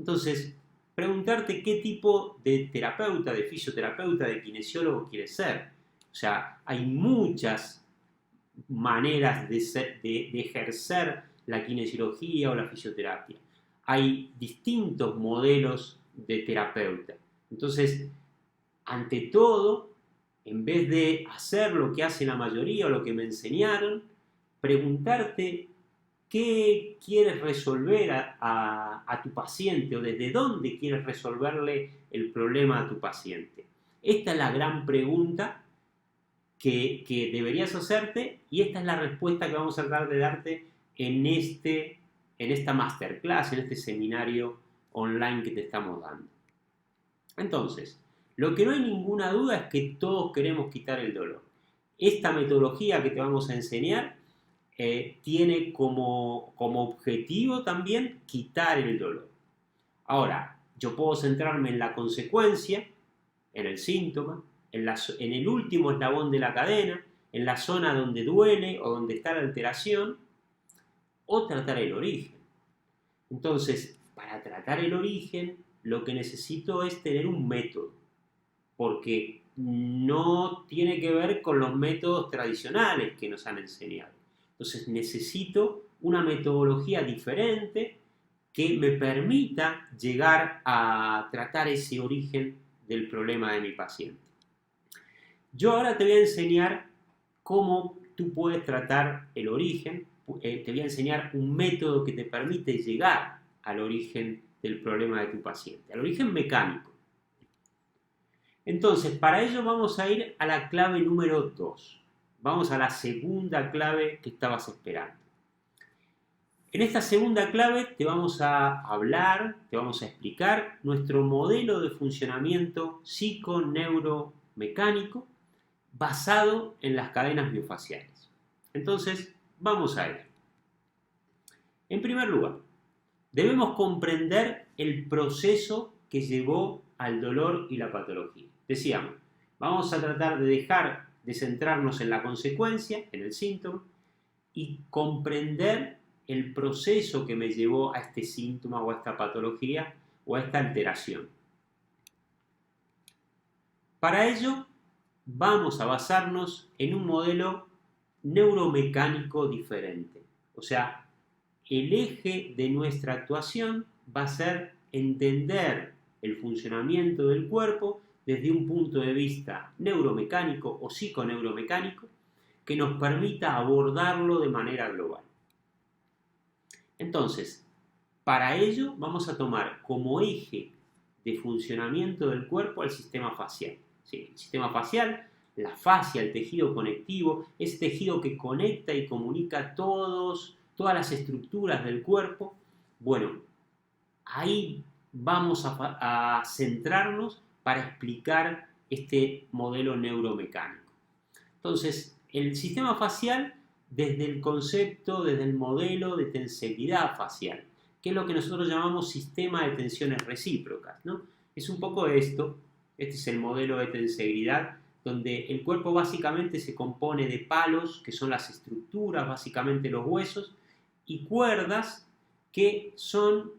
Entonces, preguntarte qué tipo de terapeuta, de fisioterapeuta, de kinesiólogo quieres ser. O sea, hay muchas maneras de ejercer la kinesiología o la fisioterapia. Hay distintos modelos de terapeuta. Entonces, ante todo, en vez de hacer lo que hace la mayoría o lo que me enseñaron, preguntarte qué quieres resolver a tu paciente o desde dónde quieres resolverle el problema a tu paciente. Esta es la gran pregunta que deberías hacerte y esta es la respuesta que vamos a tratar de darte en esta masterclass, en este seminario online que te estamos dando. Entonces, lo que no hay ninguna duda es que todos queremos quitar el dolor. Esta metodología que te vamos a enseñar tiene como objetivo también quitar el dolor. Ahora, yo puedo centrarme en la consecuencia, en el síntoma, en el último eslabón de la cadena, en la zona donde duele o donde está la alteración, o tratar el origen. Entonces, para tratar el origen, lo que necesito es tener un método, porque no tiene que ver con los métodos tradicionales que nos han enseñado. Entonces, necesito una metodología diferente que me permita llegar a tratar ese origen del problema de mi paciente. Yo ahora te voy a enseñar cómo tú puedes tratar el origen, te voy a enseñar un método que te permite llegar al origen del problema de tu paciente, al origen mecánico. Entonces, para ello vamos a ir a la clave número 2. Vamos a la segunda clave que estabas esperando. En esta segunda clave te vamos a hablar, te vamos a explicar nuestro modelo de funcionamiento psico-neuromecánico basado en las cadenas miofaciales. Entonces, vamos a ello. En primer lugar, debemos comprender el proceso que llevó al dolor y la patología. Decíamos, vamos a tratar de dejar de centrarnos en la consecuencia, en el síntoma, y comprender el proceso que me llevó a este síntoma o a esta patología o a esta alteración. Para ello, vamos a basarnos en un modelo neuromecánico diferente. O sea, el eje de nuestra actuación va a ser entender el funcionamiento del cuerpo desde un punto de vista neuromecánico o psiconeuromecánico que nos permita abordarlo de manera global. Entonces, para ello vamos a tomar como eje de funcionamiento del cuerpo al sistema facial. ¿Sí? El sistema facial, la fascia, el tejido conectivo, ese tejido que conecta y comunica todas las estructuras del cuerpo. Bueno, ahí vamos a centrarnos para explicar este modelo neuromecánico. Entonces, el sistema facial desde el concepto, desde el modelo de tensegridad facial, que es lo que nosotros llamamos sistema de tensiones recíprocas, ¿no? Es un poco esto, este es el modelo de tensegridad, donde el cuerpo básicamente se compone de palos, que son las estructuras, básicamente los huesos, y cuerdas, que son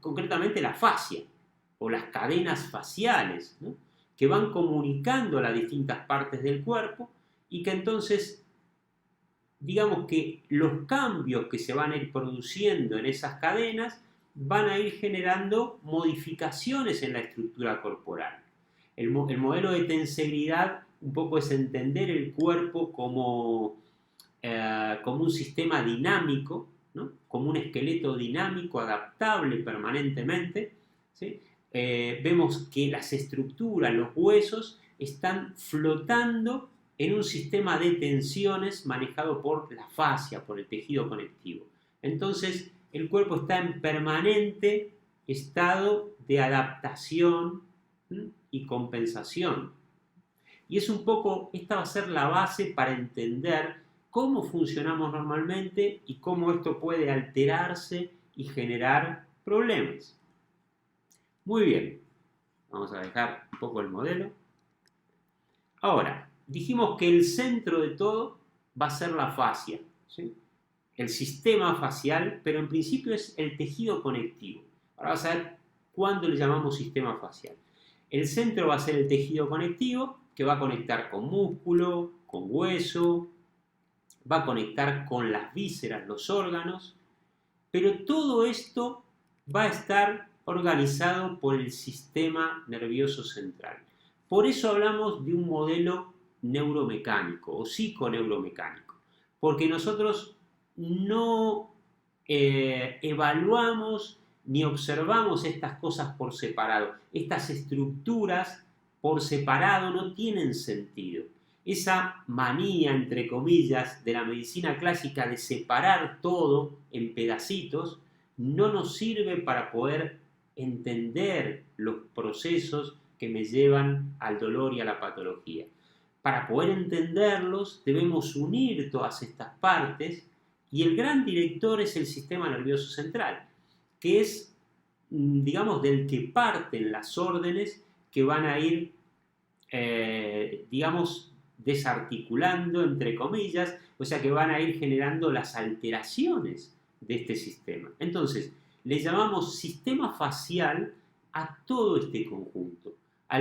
concretamente la fascia, o las cadenas faciales, ¿no? Que van comunicando a las distintas partes del cuerpo y que entonces, digamos que los cambios que se van a ir produciendo en esas cadenas van a ir generando modificaciones en la estructura corporal. El modelo de tensegridad un poco es entender el cuerpo como un sistema dinámico, ¿no? Como un esqueleto dinámico, adaptable permanentemente, ¿sí? Vemos que las estructuras, los huesos, están flotando en un sistema de tensiones manejado por la fascia, por el tejido conectivo. Entonces, el cuerpo está en permanente estado de adaptación y compensación. Y es un poco, esta va a ser la base para entender cómo funcionamos normalmente y cómo esto puede alterarse y generar problemas. Muy bien, vamos a dejar un poco el modelo. Ahora, dijimos que el centro de todo va a ser la fascia, ¿sí? el sistema facial, pero en principio es el tejido conectivo. Ahora vas a ver cuándo le llamamos sistema facial. El centro va a ser el tejido conectivo, que va a conectar con músculo, con hueso, va a conectar con las vísceras, los órganos, pero todo esto va a estar organizado por el sistema nervioso central. Por eso hablamos de un modelo neuromecánico o psiconeuromecánico, porque nosotros no evaluamos ni observamos estas cosas por separado. Estas estructuras por separado no tienen sentido. Esa manía, entre comillas, de la medicina clásica de separar todo en pedacitos no nos sirve para poder entender los procesos que me llevan al dolor y a la patología. Para poder entenderlos debemos unir todas estas partes y el gran director es el sistema nervioso central, que es, digamos, del que parten las órdenes que van a ir, digamos, desarticulando, entre comillas, o sea que van a ir generando las alteraciones de este sistema. Entonces, le llamamos sistema facial a todo este conjunto, a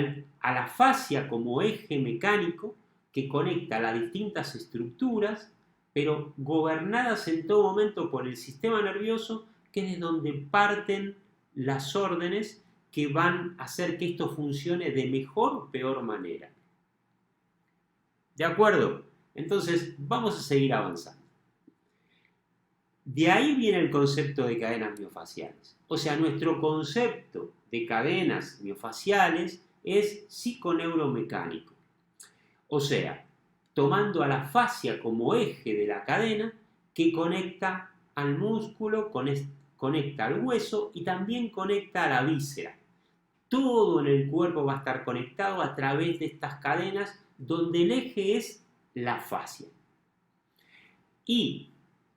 la fascia como eje mecánico que conecta las distintas estructuras, pero gobernadas en todo momento por el sistema nervioso, que es de donde parten las órdenes que van a hacer que esto funcione de mejor o peor manera. ¿De acuerdo? Entonces, vamos a seguir avanzando. De ahí viene el concepto de cadenas miofaciales. O sea, nuestro concepto de cadenas miofaciales es psiconeuromecánico. O sea, tomando a la fascia como eje de la cadena que conecta al músculo, conecta al hueso y también conecta a la víscera. Todo en el cuerpo va a estar conectado a través de estas cadenas donde el eje es la fascia. Y,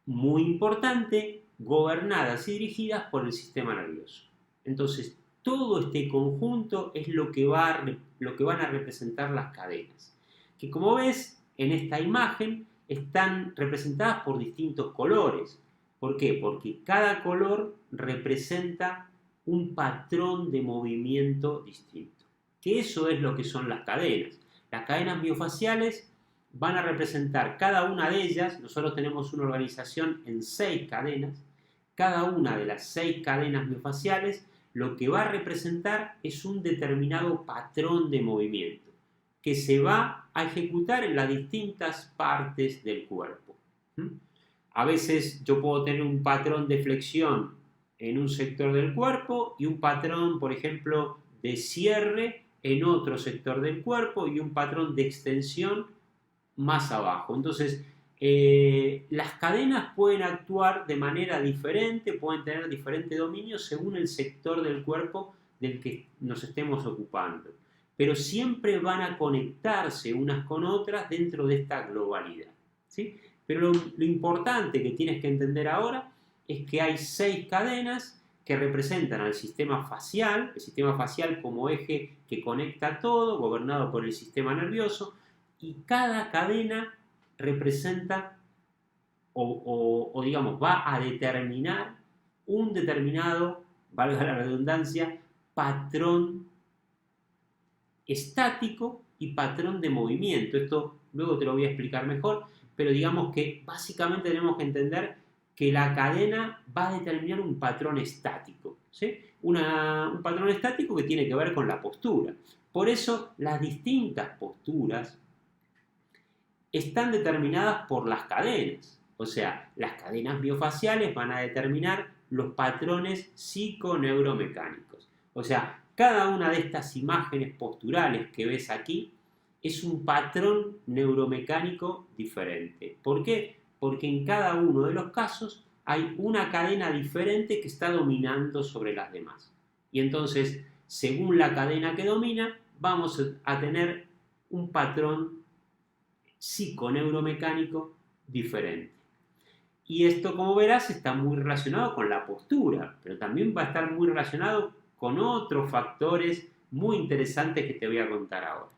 muy importante, gobernadas y dirigidas por el sistema nervioso. Entonces, todo este conjunto es lo que van a representar las cadenas, que como ves en esta imagen están representadas por distintos colores. ¿Por qué? Porque cada color representa un patrón de movimiento distinto. Que eso es lo que son las cadenas. Las cadenas miofaciales van a representar cada una de ellas. Nosotros tenemos una organización en 6 cadenas. Cada una de las 6 cadenas miofaciales lo que va a representar es un determinado patrón de movimiento que se va a ejecutar en las distintas partes del cuerpo. A veces yo puedo tener un patrón de flexión en un sector del cuerpo y un patrón, por ejemplo, de cierre en otro sector del cuerpo y un patrón de extensión más abajo. Entonces, las cadenas pueden actuar de manera diferente, pueden tener diferente dominio según el sector del cuerpo del que nos estemos ocupando. Pero siempre van a conectarse unas con otras dentro de esta globalidad, ¿sí? Pero lo importante que tienes que entender ahora es que hay 6 cadenas que representan al sistema facial, el sistema facial como eje que conecta todo, gobernado por el sistema nervioso, y cada cadena representa o digamos, va a determinar un determinado, valga la redundancia, patrón estático y patrón de movimiento. Esto luego te lo voy a explicar mejor, pero digamos que básicamente tenemos que entender que la cadena va a determinar un patrón estático, ¿sí? Un patrón estático que tiene que ver con la postura. Por eso las distintas posturas están determinadas por las cadenas. O sea, las cadenas miofaciales van a determinar los patrones psiconeuromecánicos. O sea, cada una de estas imágenes posturales que ves aquí es un patrón neuromecánico diferente. ¿Por qué? Porque en cada uno de los casos hay una cadena diferente que está dominando sobre las demás. Y entonces, según la cadena que domina, vamos a tener un patrón psiconeuromecánico diferente. Y esto, como verás, está muy relacionado con la postura, pero también va a estar muy relacionado con otros factores muy interesantes que te voy a contar ahora.